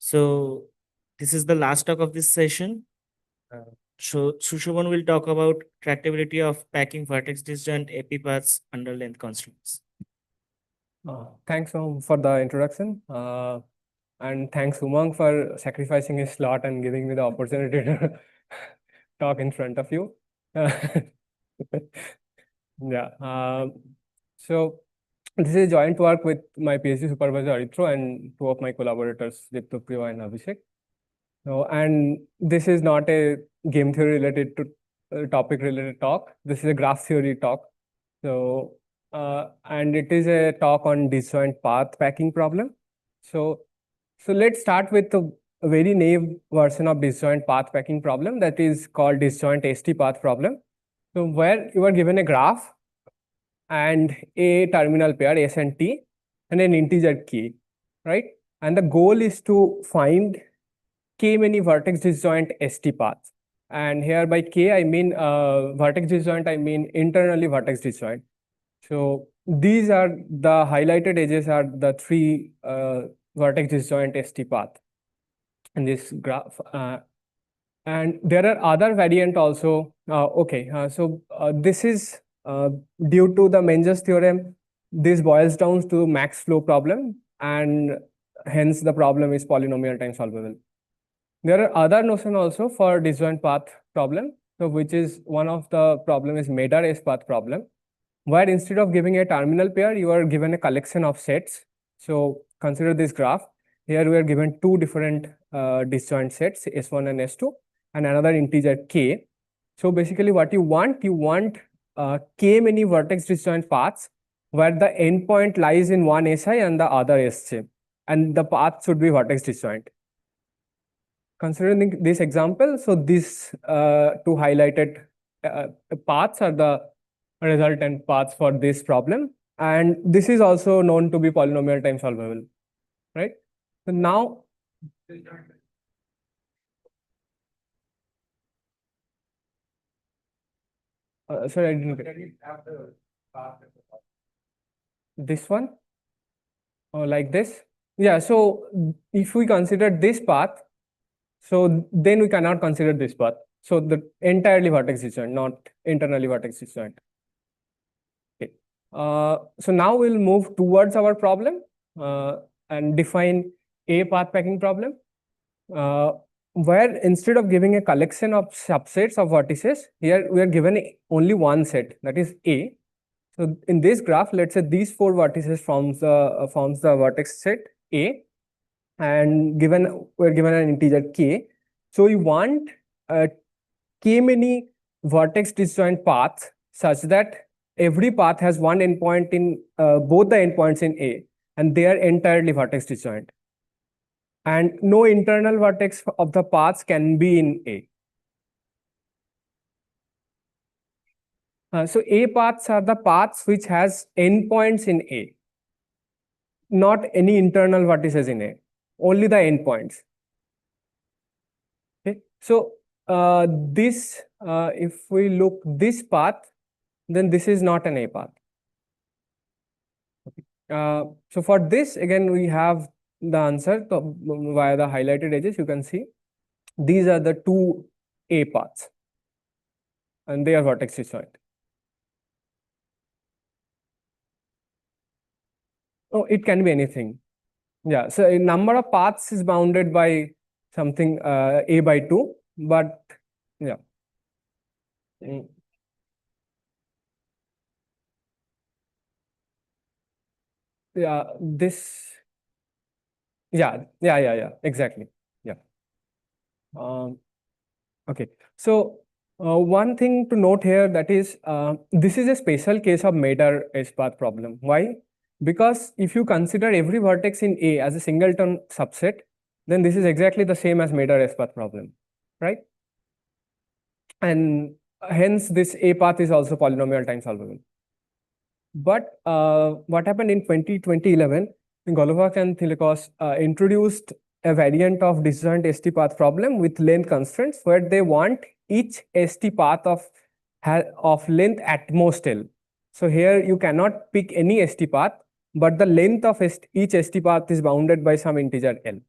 So this is the last talk of this session. So Susobhan will talk about tractability of packing vertex disjoint AP paths under length constraints. Thanks for the introduction. And thanks Umang for sacrificing his slot and giving me the opportunity to talk in front of you. Yeah. So this is joint work with my PhD supervisor Aritra and two of my collaborators, Diptapriyo and Abhishek. So, and this is not a game theory related to topic related talk. This is a graph theory talk. So, and it is a talk on disjoint path packing problem. So let's start with a very naive version of disjoint path packing problem that is called disjoint ST path problem. So where you are given a graph and a terminal pair S and T and an integer k, right? And the goal is to find k many vertex disjoint ST paths. And here by k I mean vertex disjoint, I mean internally vertex disjoint. So these are the highlighted edges are the three vertex disjoint ST path in this graph. And there are other variant also. This is due to the Menger's theorem. This boils down to max flow problem, and hence the problem is polynomial time solvable. There are other notion also for disjoint path problem. So which is one of the problem is Madar S path problem, where instead of giving a terminal pair, you are given a collection of sets. So consider this graph. Here we are given two different disjoint sets, S1 and S2, and another integer k. So basically what you want k many vertex disjoint paths where the endpoint lies in one Si and the other Sj, and the path should be vertex disjoint. Considering this example, so these two highlighted paths are the resultant paths for this problem, and this is also known to be polynomial time solvable, right? So now sorry, I didn't get this one. Like this. Yeah, so if we consider this path, so then we cannot consider this path. So the entirely vertex disjoint, not internally vertex disjoint. Okay. So now we'll move towards our problem and define a path packing problem, where instead of giving a collection of subsets of vertices, here we are given only one set, that is A. So in this graph, let's say these four vertices forms the vertex set A, and we're given an integer k. So we want k many vertex disjoint paths such that every path has one endpoint in both the endpoints in A, and they are entirely vertex disjoint. And no internal vertex of the paths can be in A. So A paths are the paths which has endpoints in A, not any internal vertices in A, only the endpoints. Okay, so if we look this path, then this is not an A path. Okay. So for this, again, we have the answer via the highlighted edges. You can see these are the two A paths, and they are vertex disjoint. Oh, it can be anything. Yeah, so a number of paths is bounded by something A by 2, but yeah. Yeah, this. Yeah, exactly. Yeah. Okay. So one thing to note here, that is this is a special case of Madar S path problem. Why? Because if you consider every vertex in A as a singleton subset, then this is exactly the same as Madar S path problem, right? And hence this A path is also polynomial time solvable. But what happened in 2011, Golovak and Thilikos introduced a variant of disjoint ST path problem with length constraints, where they want each ST path of length at most L. So here you cannot pick any ST path, but the length of each ST path is bounded by some integer L.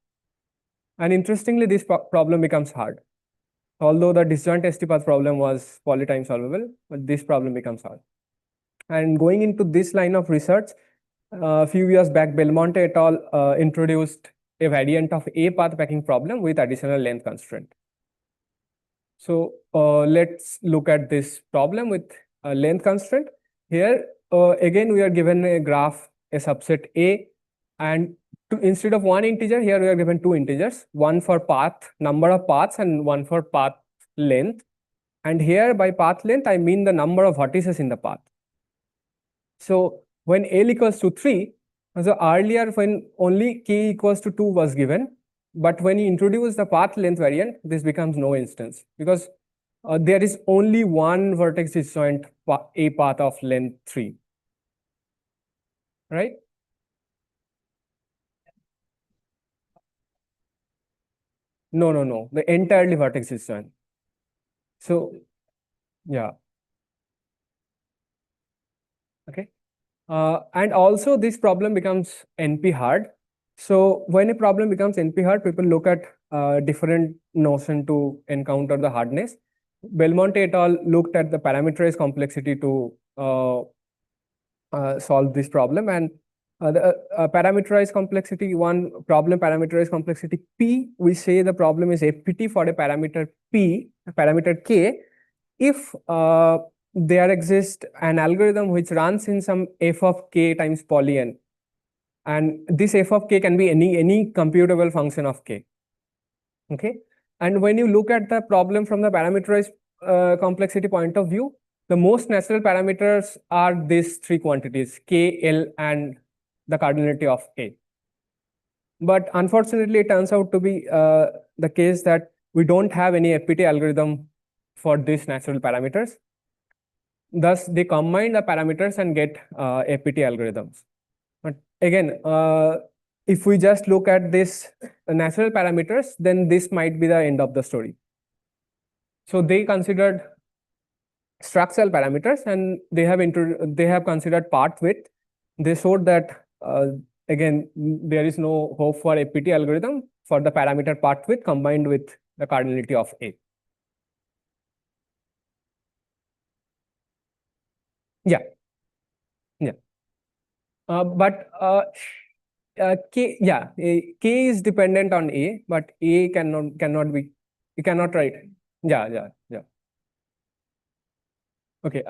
And interestingly, this problem becomes hard. Although the disjoint ST path problem was polytime solvable, but this problem becomes hard. And going into this line of research, a few years back, Belmonte et al. Introduced a variant of A path packing problem with additional length constraint. So let's look at this problem with a length constraint. Here, again, we are given a graph, a subset A, and instead of one integer, here we are given two integers, one for path, number of paths, and one for path length. And here by path length, I mean the number of vertices in the path. So when L equals to 3, so earlier when only K equals to 2 was given, but when you introduce the path length variant, this becomes no instance because there is only one vertex disjoint A path of length 3, right? No, the entirely vertex disjoint. So yeah, okay. And also this problem becomes NP hard. So when a problem becomes NP hard, people look at different notion to encounter the hardness. Belmonte et al. Looked at the parameterized complexity to solve this problem, and the parameterized complexity, one problem parameterized complexity P, we say the problem is FPT for a parameter P, a parameter K, if there exists an algorithm which runs in some f of k times poly n, and this f of k can be any computable function of k. Okay, and when you look at the problem from the parameterized complexity point of view, the most natural parameters are these three quantities k, l, and the cardinality of a. But unfortunately, it turns out to be the case that we don't have any FPT algorithm for these natural parameters. Thus, they combine the parameters and get FPT algorithms. But again, if we just look at this natural parameters, then this might be the end of the story. So they considered structural parameters, and they have considered pathwidth. They showed that again there is no hope for FPT algorithm for the parameter pathwidth combined with the cardinality of A. Yeah. But K, yeah, K is dependent on A, but A cannot be, you cannot write. Yeah. Okay.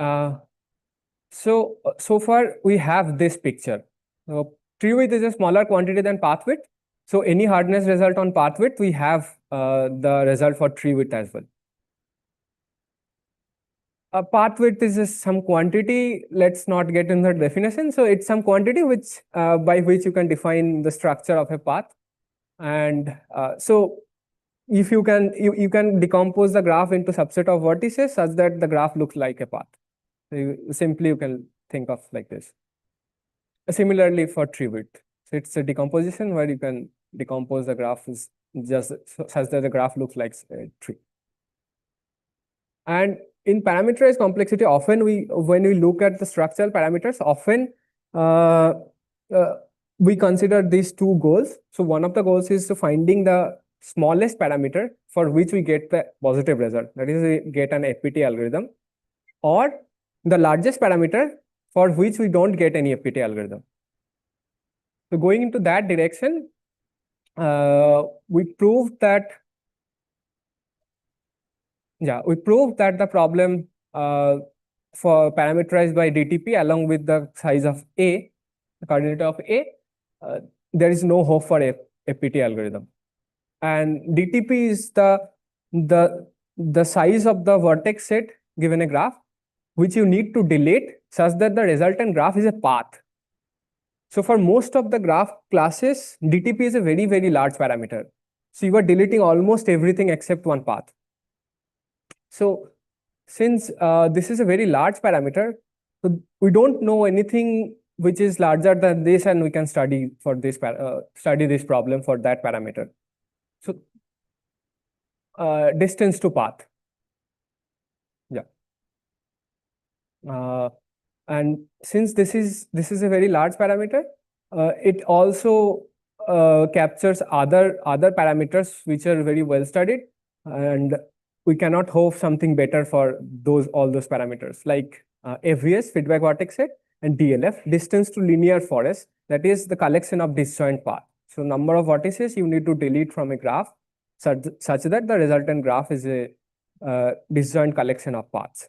So far we have this picture. Treewidth is a smaller quantity than pathwidth. So any hardness result on pathwidth, we have the result for treewidth as well. Pathwidth is some quantity. Let's not get in the definition. So it's some quantity which by which you can define the structure of a path. And so if you can decompose the graph into subset of vertices such that the graph looks like a path. So you can think of like this. Similarly for treewidth. So it's a decomposition where you can decompose the graph is just such that the graph looks like a tree. And in parameterized complexity, often when we look at the structural parameters, often we consider these two goals. So one of the goals is to finding the smallest parameter for which we get the positive result. That is, we get an FPT algorithm, or the largest parameter for which we don't get any FPT algorithm. So going into that direction, we proved that the problem for parameterized by DTP along with the size of A, the coordinate of A, there is no hope for a FPT algorithm. And DTP is the size of the vertex set given a graph, which you need to delete such that the resultant graph is a path. So for most of the graph classes, DTP is a very, very large parameter. So you are deleting almost everything except one path. So since this is a very large parameter, so we don't know anything which is larger than this, and we can study for this study this problem for that parameter. So distance to path. Yeah. And since this is a very large parameter, it also captures other parameters which are very well studied, and we cannot hope something better for all those parameters like FVS, feedback vertex set, and DLF, distance to linear forest, that is the collection of disjoint path. So number of vertices you need to delete from a graph such that the resultant graph is a disjoint collection of paths.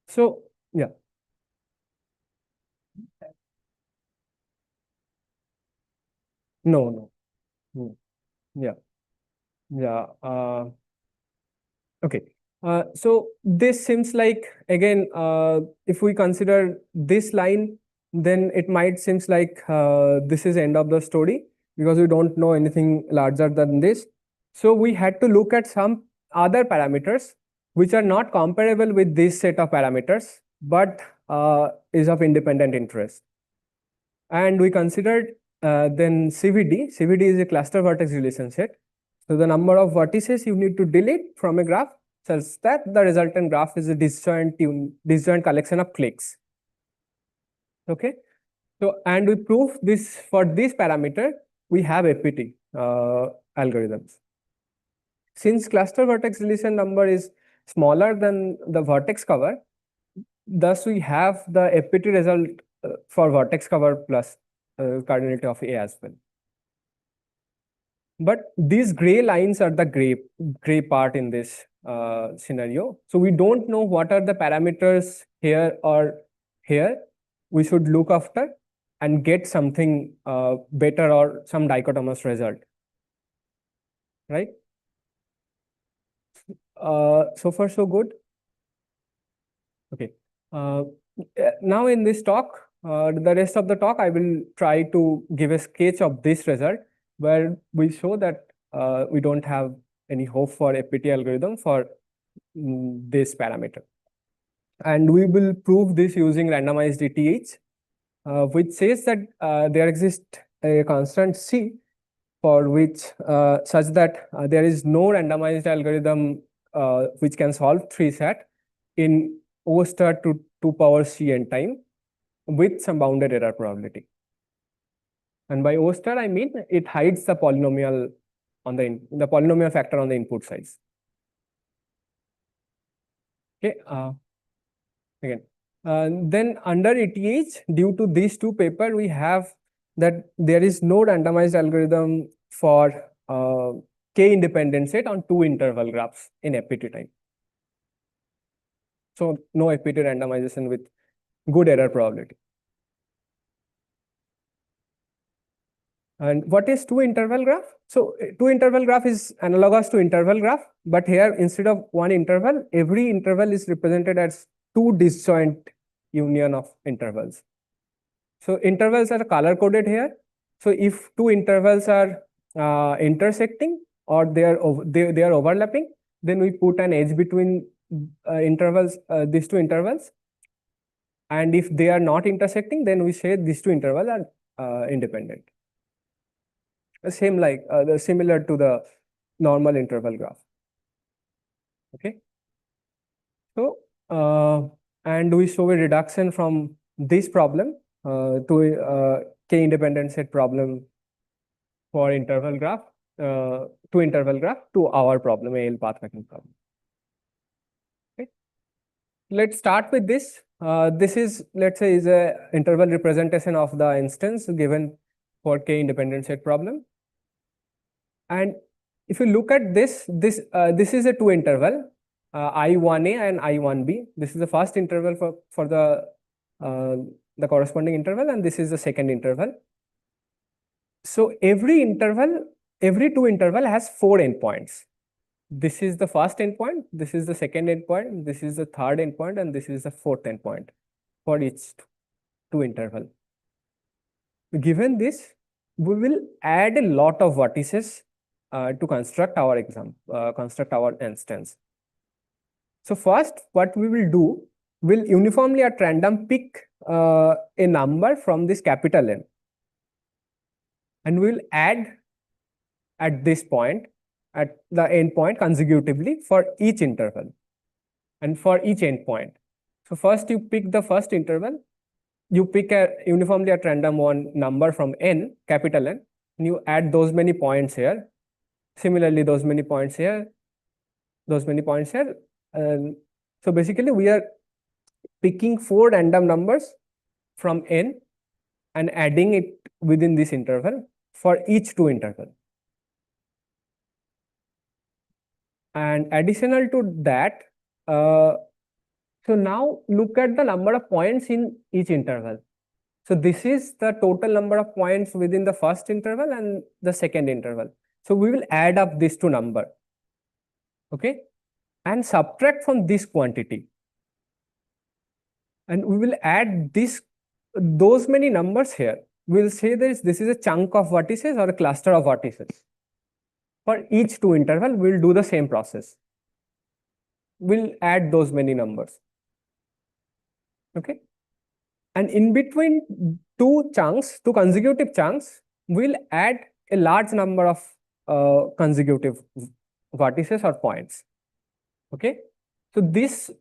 So yeah. No. Yeah. Yeah. Okay. So this seems like, again, if we consider this line, then it might seems like this is end of the story because we don't know anything larger than this. So we had to look at some other parameters which are not comparable with this set of parameters, but is of independent interest. And we considered then CVD. CVD is a cluster vertex deletion set. So the number of vertices you need to delete from a graph such that the resultant graph is a disjoint collection of cliques. Okay. So, and we prove this for this parameter, we have APT algorithms. Since cluster vertex deletion number is smaller than the vertex cover, thus we have the APT result for vertex cover plus cardinality of A as well. But these gray lines are the gray part in this scenario. So we don't know what are the parameters here or here we should look after and get something better or some dichotomous result, right? So far so good. Okay. Now in this talk, the rest of the talk, I will try to give a sketch of this result where we show that we don't have any hope for APT algorithm for this parameter. And we will prove this using randomized ETH, which says that there exists a constant C for which such that there is no randomized algorithm which can solve 3 SAT in O star to 2 power Cn time with some bounded error probability. And by O star, I mean it hides the polynomial on the polynomial factor on the input size. Okay. Again, then under ETH, due to these two papers, we have that there is no randomized algorithm for k independent set on 2 interval graphs in FPT time. So no FPT randomization with good error probability. And what is 2 interval graph? So 2 interval graph is analogous to interval graph, but here instead of 1 interval, every interval is represented as 2 disjoint union of intervals. So intervals are color coded here. So if 2 intervals are intersecting or they are overlapping, then we put an edge between intervals, these 2 intervals. And if they are not intersecting, then we say these 2 intervals are independent. Same like similar to the normal interval graph. Okay. So and we show a reduction from this problem to k independent set problem for interval graph to interval graph to our problem, AL path tracking problem. Okay. Let's start with this. This is, let's say, is a interval representation of the instance given for k independent set problem. And if you look at this is a 2 interval, I1A and I1B. This is the first interval for the corresponding interval, and this is the second interval. So every 2 interval has 4 endpoints. This is the first endpoint, this is the second endpoint, this is the third endpoint, and this is the fourth endpoint for each 2 interval. Given this, we will add a lot of vertices to construct our instance. So first, what we will do, we'll uniformly at random pick a number from this capital N, and we'll add at this point, at the endpoint consecutively for each interval and for each endpoint. So first you pick the first interval, you pick a uniformly at random one number from n, capital N, and you add those many points here. Similarly, those many points here, those many points here. And so basically, we are picking 4 random numbers from n and adding it within this interval for each 2 interval. And additional to that, so now look at the number of points in each interval. So this is the total number of points within the first interval and the second interval. So we will add up these 2 numbers, okay, and subtract from this quantity. And we will add those many numbers here. We'll say this is a chunk of vertices or a cluster of vertices. For each 2 interval, we'll do the same process. We'll add those many numbers. Okay. And in between 2 chunks, 2 consecutive chunks, we'll add a large number of consecutive vertices or points. Okay. So this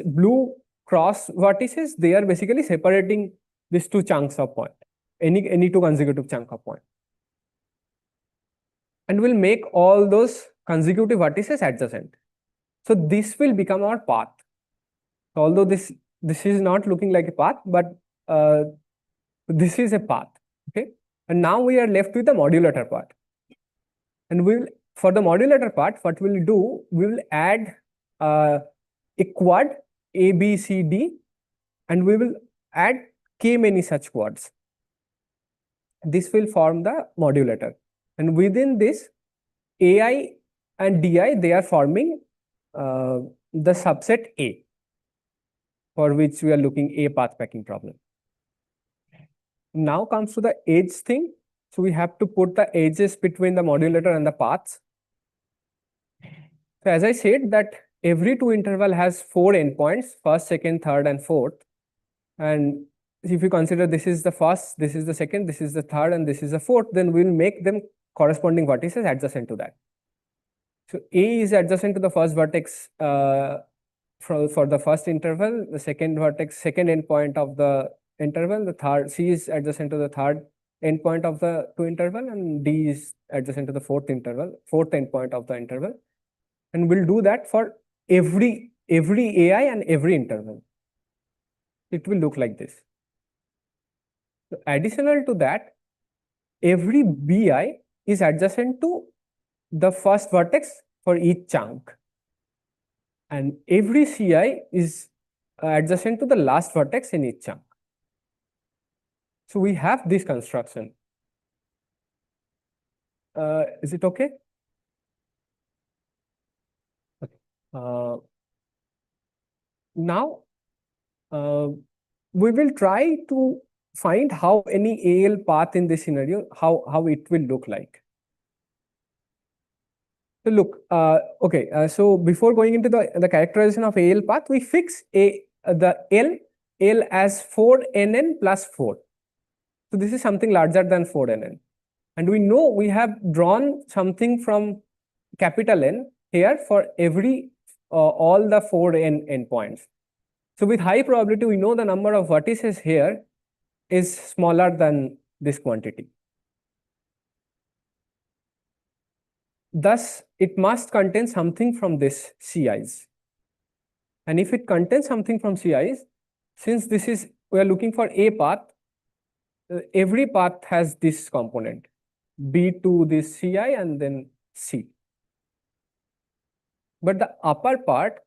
blue cross vertices, they are basically separating these 2 chunks of point, any 2 consecutive chunk of point. And we'll make all those consecutive vertices adjacent. So this will become our path. So although this is not looking like a path, but this is a path. Okay. And now we are left with the modulator part. And for the modulator part, what we'll do, we will add a quad A, B, C, D, and we will add k many such quads. This will form the modulator. And within this, AI and DI, they are forming the subset A, for which we are looking a path packing problem. Now comes to the edge thing. So we have to put the edges between the modulator and the paths. So as I said that every 2 interval has 4 endpoints, first, second, third, and fourth. And if you consider this is the first, this is the second, this is the third, and this is the fourth, then we'll make them corresponding vertices adjacent to that. So A is adjacent to the first vertex for the first interval, the second vertex, second endpoint of the interval, the third, C is adjacent to the third endpoint of the 2 interval, and D is adjacent to the fourth endpoint of the interval. And we'll do that for every AI and every interval. It will look like this. So additional to that, every BI is adjacent to the first vertex for each chunk. And every CI is adjacent to the last vertex in each chunk. So we have this construction. Is it okay? Okay. Now, we will try to find how any AL path in this scenario, how it will look like. So look, okay, so before going into the characterization of AL path, we fix the L as 4NN plus 4. So this is something larger than 4NN. And we know we have drawn something from capital N here for every all the 4 endpoints. So with high probability, we know the number of vertices here is smaller than this quantity. Thus, it must contain something from this CIs. And if it contains something from CIs, since we are looking for a path, every path has this component, B to this CI and then C. But the upper part,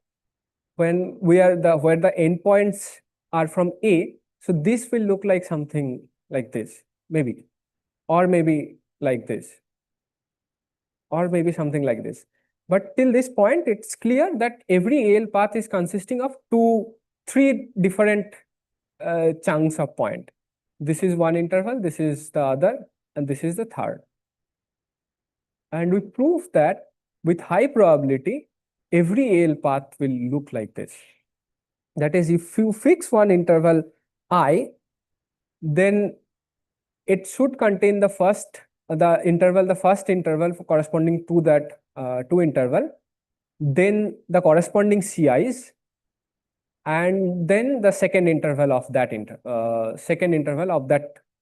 when where the endpoints are from A, so this will look like something like this, maybe, or maybe like this, or maybe something like this. But till this point, it's clear that every AL path is consisting of 3 different chunks of point. This is one interval, this is the other, and this is the third. And we prove that with high probability, every AL path will look like this. That is, if you fix one interval I, then it should contain the first interval corresponding to that 2 interval, then the corresponding CIs, and then the second interval of that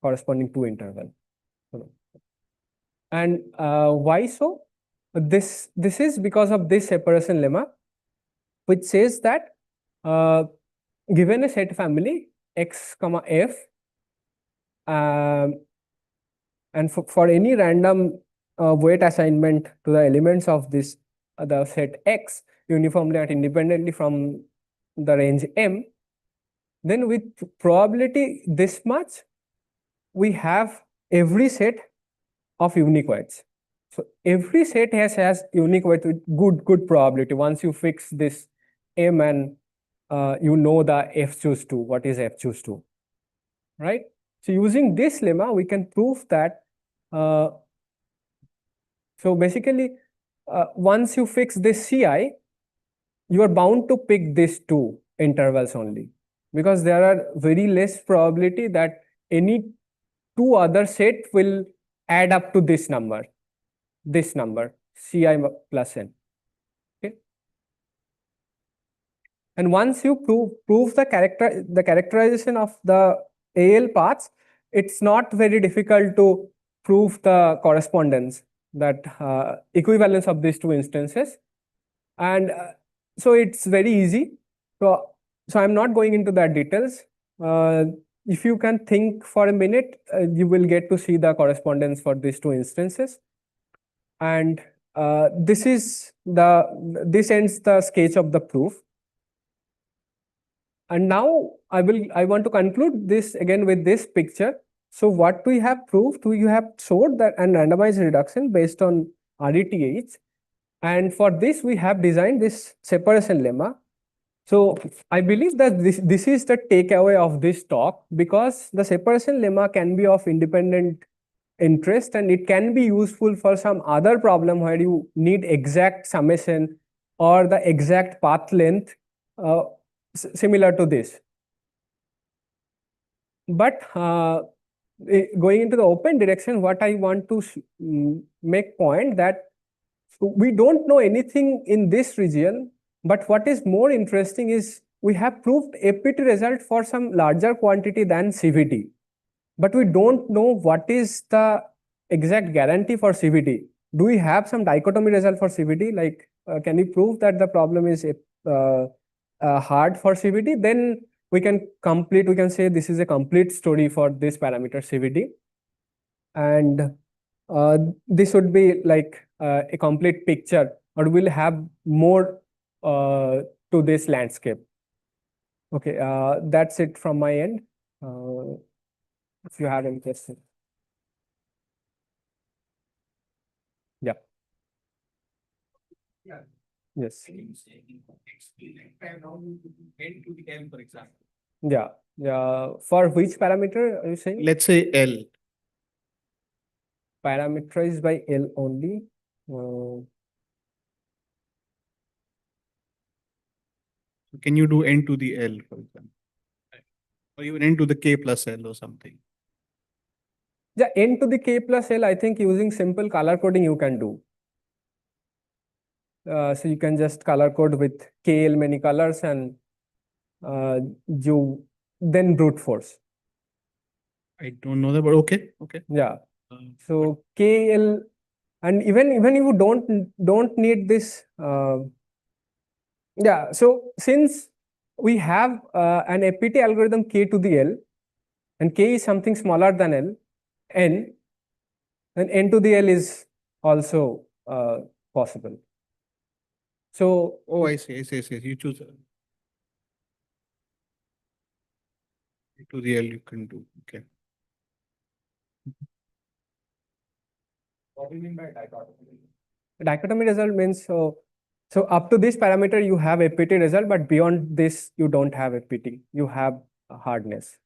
corresponding to interval. And why so? This is because of this separation lemma, which says that given a set family x comma f, and for any random weight assignment to the elements of this the set x uniformly and independently from the range M, then with probability this much, we have every set of unique weights. So every set has unique weight with good probability. Once you fix this M and you know the F choose 2, what is F choose 2, right? So using this lemma, we can prove that. So basically, once you fix this Ci, you are bound to pick these two intervals only, because there are very less probability that any two other set will add up to this number, Ci plus n. Okay. And once you prove the characterization of the AL paths, it's not very difficult to prove the correspondence, that equivalence of these two instances. And so it's very easy. So I'm not going into that details. If you can think for a minute, you will get to see the correspondence for these two instances. And this ends the sketch of the proof. And now I want to conclude this again with this picture. So what we have proved, we have showed that an randomized reduction based on RETH. And for this, we have designed this separation lemma. So I believe that this is the takeaway of this talk, because the separation lemma can be of independent interest, and it can be useful for some other problem where you need exact summation or the exact path length similar to this. But going into the open direction, what I want to make point that we don't know anything in this region, but what is more interesting is we have proved APT result for some larger quantity than CVD, but we don't know what is the exact guarantee for CVD. Do we have some dichotomy result for CVD? Like, can we prove that the problem is hard for CVD? Then we can say this is a complete story for this parameter CVD. And this would be like a complete picture, or we'll have more to this landscape. Okay, that's it from my end. If you have any questions. Yeah. Yeah. Yes. N to the M, for example. Yeah. Yeah. For which parameter are you saying? Let's say L. Parameterized by L only. Can you do N to the L, for example? Or even N to the K plus L or something? Yeah, N to the K plus L, I think using simple color coding you can do. So you can just color code with KL many colors, and you then brute force. I don't know that, but okay. Yeah. So KL, and even you don't need this. Yeah. So since we have an APT algorithm K to the L, and K is something smaller than L, N, then N to the L is also possible. So, oh, I see. You choose N to the L, you can do. Okay. What do you mean by dichotomy? Dichotomy result means so up to this parameter you have APT result, but beyond this you don't have APT. You have hardness.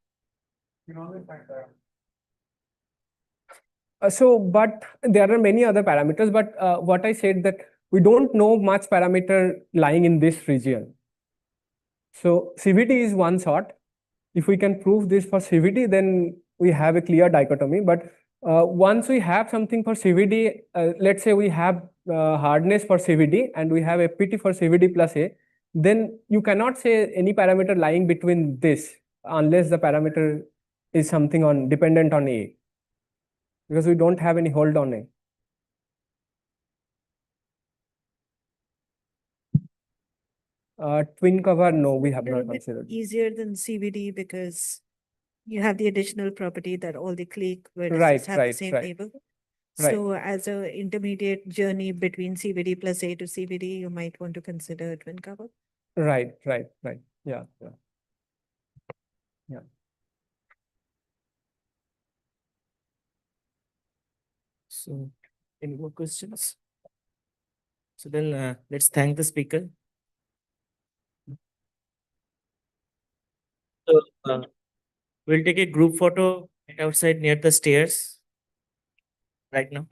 But there are many other parameters. But what I said that we don't know much parameter lying in this region. So CVD is one sort. If we can prove this for CVD, then we have a clear dichotomy. But once we have something for CVD, let's say we have hardness for CVD and we have APT for CVD plus A, then you cannot say any parameter lying between this unless the parameter is something on dependent on A, because we don't have any hold on A. Twin cover, no, we have Little not bit considered. easier than CVD because you have the additional property that all the clique Right, vertices have the right, same right. label. Right. So as a intermediate journey between CVD plus A to CVD, you might want to consider twin cover. Right, right, right. Yeah, yeah. Yeah. So, any more questions? So then let's thank the speaker. So we'll take a group photo outside near the stairs right now.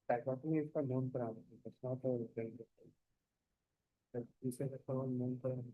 Dichotomy is for known parameters, it's not a. You said it's for known parameters.